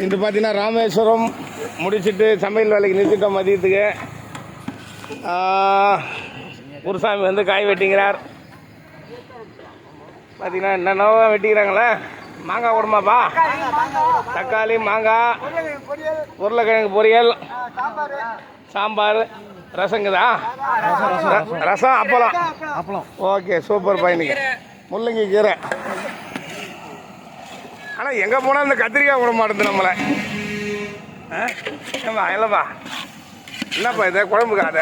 இன்று பார்த்தீங்கன்னா ராமேஸ்வரம் முடிச்சுட்டு சமையல் வேலைக்கு நிறுத்திட்டோம் மதியத்துக்கு. குருசாமி வந்து காய் வெட்டிங்கிறார். பார்த்தீங்கன்னா என்னென்னவோ வெட்டிக்கிறாங்களே. மாங்காய் விடுமாப்பா, தக்காளி மாங்காய், உருளைக்கிழங்கு பொரியல், சாம்பார், ரசங்குதா, ரசம், அப்பளம். ஓகே, சூப்பர் பையனுக்கு. முள்ளங்கி கீரை. ஆனால் எங்கே போனால் இந்த கத்திரிக்காய் விட மாட்டேது நம்மளை. ஏம்பா இல்லைப்பா, என்னப்பா இது குழம்புக்காத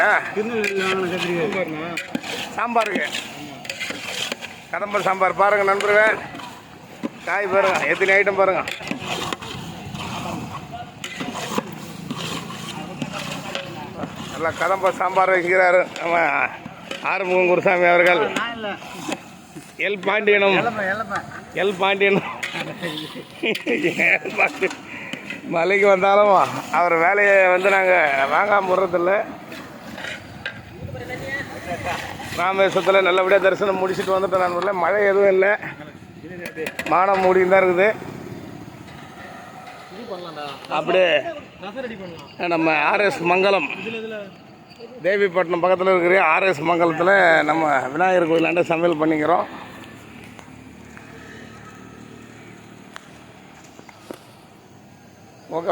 சாம்பாருக்கு, கதம்ப சாம்பார் பாருங்கள் நண்பர்களே. காய் பாருங்கள், எத்தனை ஐட்டம் பாருங்கள். நல்லா கதம்ப சாம்பார் வைக்கிறாரு நம்ம ஆறுமுகம் குருசாமி அவர்கள். எல் பாண்டியனும் மலைக்கு வந்தாலும் அவர் வேலையை வந்து நாங்கள் வாங்காமல் விடுறதில்ல. ராமேஸ்வரத்தில் நல்லபடியாக தரிசனம் முடிச்சுட்டு வந்துட்டோம் நண்பர்களே. மழை எதுவும் இல்லை, மானம் மூடின்னு தான் இருக்குது. அப்படியே நம்ம ஆர்எஸ் மங்கலம், தேவிப்பட்டினம் பக்கத்தில் இருக்கிற ஆர்எஸ் மங்கலத்தில் நம்ம விநாயகர் கோயிலாண்ட சமையல் பண்ணிக்கிறோம்.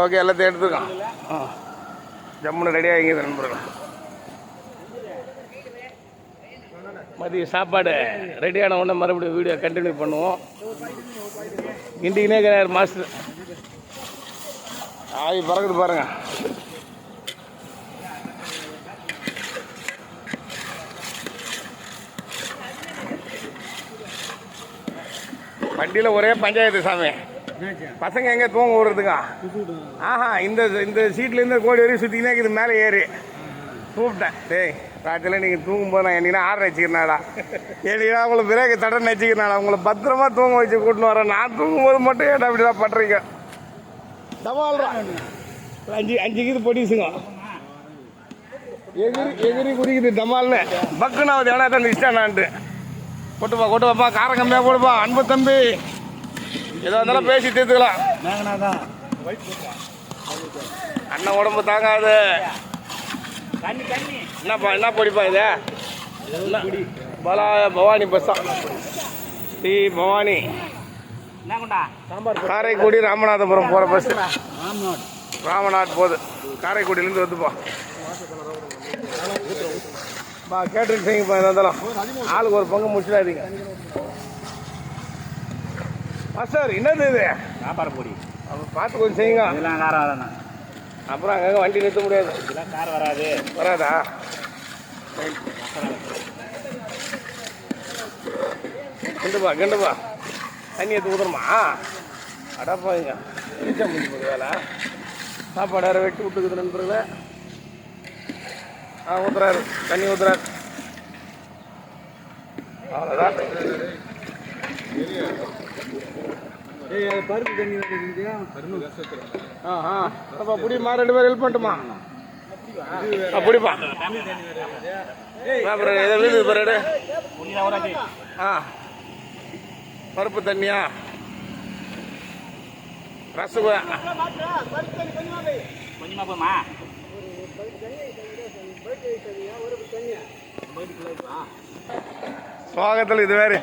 ஓகே எல்லாத்தையும் எடுத்துக்கோம். ஜம்முன்னு ரெடி ஆகிங்க நண்பர்கள். மதிய சாப்பாடு ரெடியான உடனே மறுபடியும் வீடியோ கண்டினியூ பண்ணுவோம். கிண்டிக்கினே கிடையாது மாஸ்டர். ஆகி பறக்குது பாருங்க. வண்டியில் ஒரே பஞ்சாயத்து சாமி. பசங்க எங்கே தூங்க விடுறதுங்க? இந்த சீட்லேருந்து கோடி வரையும் சுற்றிக்கினே இது மேலே ஏறி கூப்பிட்டேன். டேய் ராத்திரியில் நீங்கள் தூங்கும்போது நான் என்னன்னா ஆர்டர் வச்சுக்கிறேனாடா, ஏன்னா உங்களை பிரேக்கு தடன்னு வச்சுக்கிறேனாடா, உங்களை பத்திரமா தூங்க வச்சு கூட்டின்னு வரேன். நான் தூங்கும்போது மட்டும் ஏன்டா அப்படி தான் பண்ணுறீங்க? டமால்றான் 5 கீது பொடிசுங்க எகிரி குடிக்குது டமால்னு. பக்குனாவது எவனா தான் இஷ்டானான்ட்டு கொட்டுப்பா காரம் கம்மியாக போடுப்பா. அன்பு தம்பி, ஏதோ இருந்தாலும் பேசி தீர்த்துக்கலாம். அண்ணன் உடம்பு தாங்காது. என்ன பொடிப்பா இது? பவானி பஸ்ஸா? ஸ்ரீ பவானி காரைக்குடி ராமநாதபுரம் போகிற பஸ். ராமநாத் போகுது, காரைக்குடியிலேருந்து வந்துப்பா. கேட்டரிங் செய்யுங்கப்பா. இருந்தாலும் ஆளுக்கு ஒரு பங்கு முடிச்சிடாதீங்க. சார் என்னது இது? சாப்பாடு பொடி பார்த்து கொஞ்சம் செய்யுங்க. இதெல்லாம் காரம் வராது. அப்புறம் அங்கே வண்டி நிறுத்த முடியாது. இதெல்லாம் காரம் வராதா? கண்டுப்பா தண்ணி எடுத்து ஊற்றுறமா? அடப்பாங்க வெளிச்சம் முடிஞ்சு போகுது வேலை. சாப்பாடு வேறு வெட்டி விட்டுக்குது நண்பர்களே. ஊற்றுறாரு, தண்ணி ஊற்றுறாரு. அவ்வளோதான். பருப்பு தண்ணி புடிமா, 2 பேர் ஹெல்ப் பண்ணட்டுமா? புடிப்பா எதை வீடு பரடு. பருப்பு தண்ணியா, ரசம் கொஞ்சமா போமா? சுவாகத்தில் இது வேறு.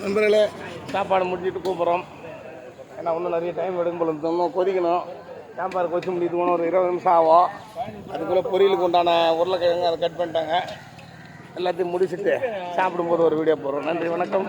நண்பர்களே, சாப்பாடு முடிச்சுட்டு கூப்பிட்றோம். ஏன்னா இன்னும் நிறைய டைம் எடுக்கும் போல இன்னும் கொதிக்கணும். சாம்பார் கொச்சி முடியுது ஒரு 20 நிமிஷம் ஆகும். அதுக்குள்ளே பொரியலுக்கு உண்டான உருளைக்கிழங்கு அதை கட் பண்ணிட்டாங்க. எல்லாத்தையும் முடிச்சுட்டு சாப்பிடும்போது ஒரு வீடியோ போடுறோம். நன்றி, வணக்கம்.